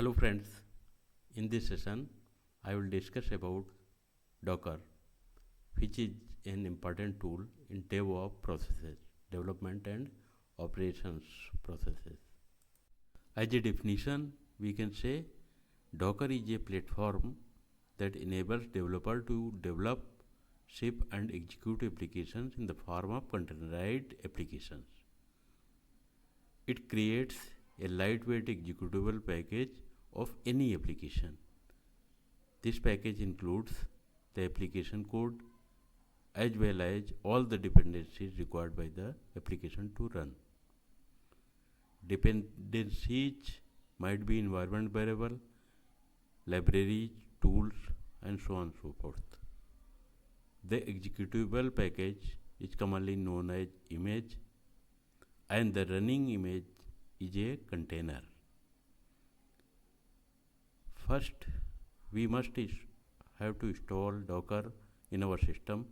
Hello friends, in this session I will discuss about Docker, which is an important tool in DevOps processes, development and operations processes. As a definition, we can say Docker is a platform that enables developers to develop, ship and execute applications in the form of containerized applications. It creates a lightweight executable package of any application. This package includes the application code as well as all the dependencies required by the application to run. Dependencies might be environment variable, libraries, tools, and so on and so forth. The executable package is commonly known as image, and the running image is a container. First, we must have to install Docker in our system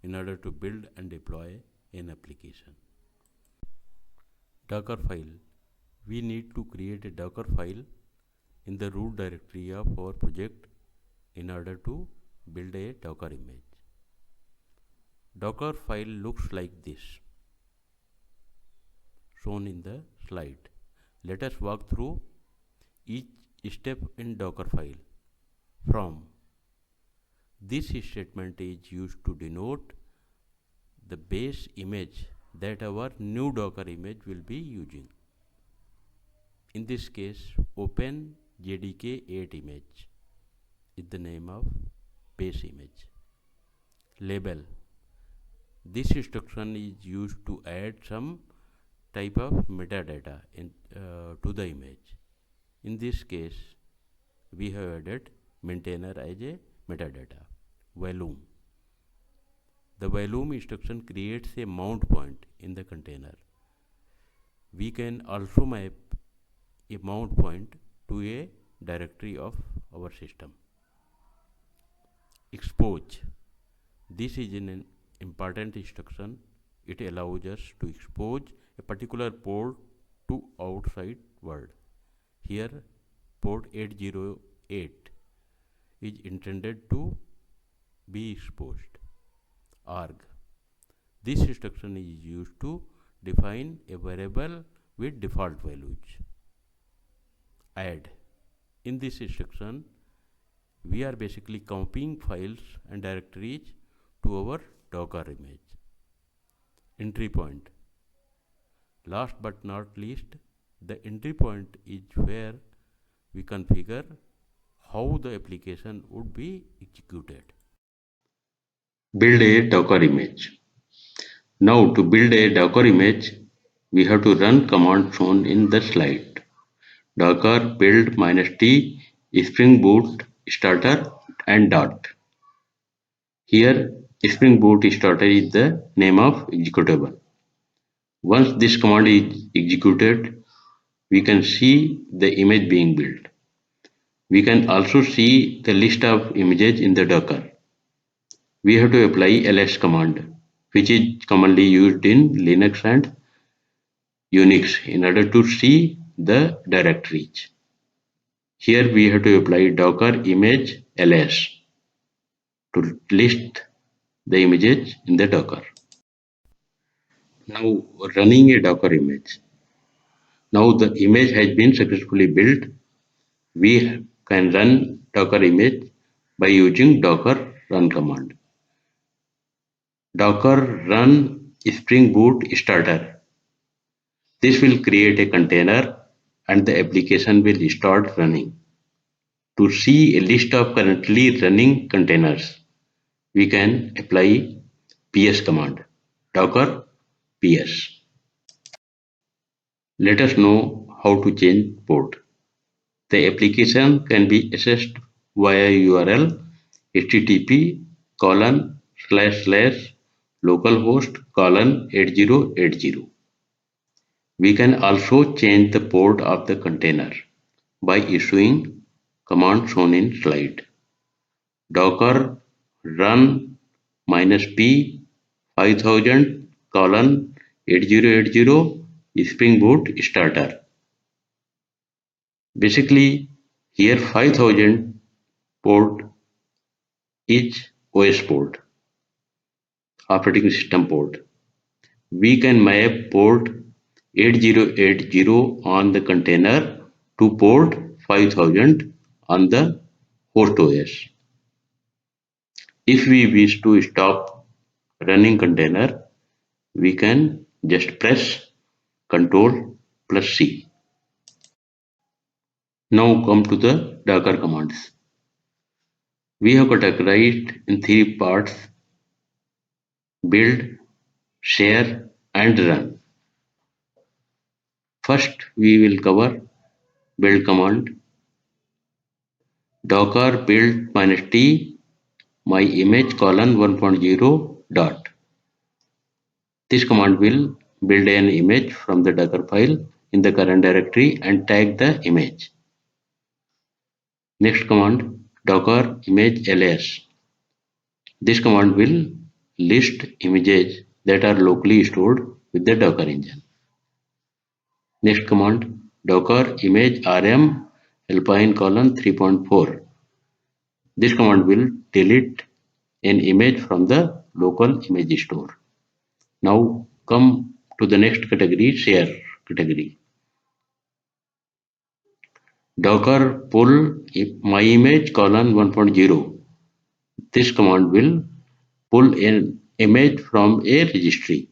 in order to build and deploy an application. Docker file. We need to create a Docker file in the root directory of our project in order to build a Docker image. Docker file looks like this, shown in the slide. Let us walk through each step in Docker file. From this statement is used to denote the base image that our new Docker image will be using. In this case, OpenJDK8 image is the name of base image. Label. This instruction is used to add some type of metadata to the image. In this case, we have added maintainer as a metadata. Volume. The volume instruction creates a mount point in the container. We can also map a mount point to a directory of our system. Expose. This is an important instruction. It allows us to expose a particular port to outside world. Here, port 808 is intended to be exposed. Arg. This instruction is used to define a variable with default values. Add. In this instruction, we are basically copying files and directories to our Docker image. Entry point. Last but not least, the entry point is where we configure how the application would be executed. Build a Docker image. Now to build a Docker image, we have to run command shown in the slide. Docker build -t Spring Boot starter and dot. Here Spring Boot starter is the name of executable. Once this command is executed, we can see the image being built. We can also see the list of images in the Docker. We have to apply ls command, which is commonly used in Linux and Unix in order to see the directories. Here we have to apply docker image ls to list the images in the Docker. Now running a Docker image. Now the image has been successfully built. We can run Docker image by using docker run command. Docker run Spring Boot starter. This will create a container and the application will start running. To see a list of currently running containers, we can apply ps command, docker ps. Let us know how to change port. The application can be accessed via URL http://localhost:8080. We can also change the port of the container by issuing command shown in slide. Docker run -p 5000:8080 Spring Boot starter. Basically, Here 5000 port is OS port, operating system port. We can map port 8080 on the container to port 5000 on the host OS. If we wish to stop running container, we can just press Ctrl plus C. Now come to the Docker commands. We have categorized in three parts: build, share, and run. First, we will cover build command. Docker build -t my image colon 1.0 dot. This command will build an image from the Docker file in the current directory and tag the image. Next command, docker image ls. This command will list images that are locally stored with the Docker engine. Next command, docker image rm alpine colon 3.4. This command will delete an image from the local image store. Now come to the next category, share category. Docker pull my image colon 1.0. This command will pull an image from a registry.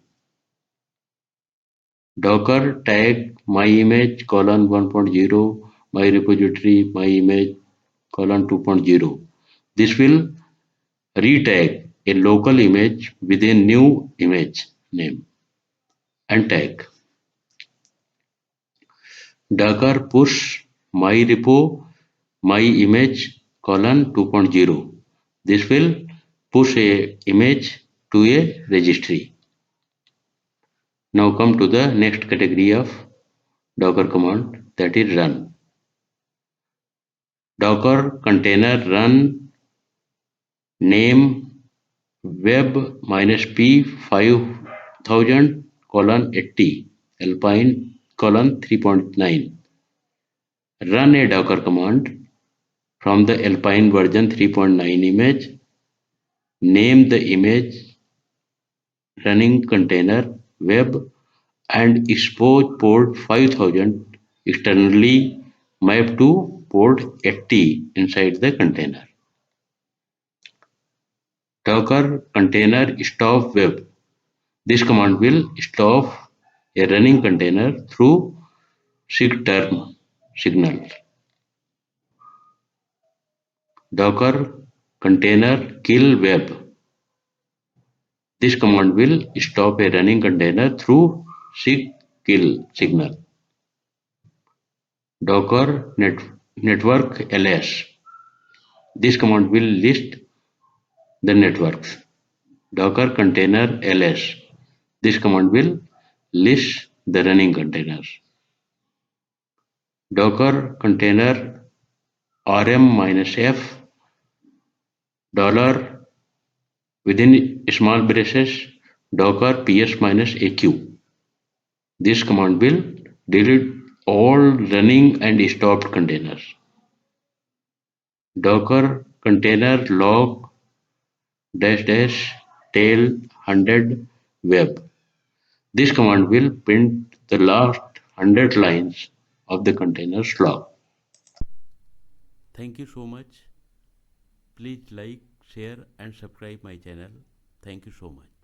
Docker tag my image colon 1.0 my repository my image colon 2.0. This will retag a local image with a new image name and tag. Docker push my repo my image colon 2.0. This will push a image to a registry. Now come to the next category of Docker command, that is run. Docker container run name web -p 5000 colon 80 alpine colon 3.9. Run a Docker command from the alpine version 3.9 image. Name the image running container web and expose port 5000 externally mapped to port 80 inside the container. Docker container stop web. This command will stop a running container through sigterm signal. Docker container kill web. This command will stop a running container through sig kill signal. Docker network ls. This command will list the networks. Docker container ls. This command will list the running containers. Docker container rm-f dollar within small braces docker ps-aq. This command will delete all running and stopped containers. Docker container log tail 100 web. This command will print the last 100 lines of the container's log. Thank you so much. Please like, share and subscribe my channel. Thank you so much.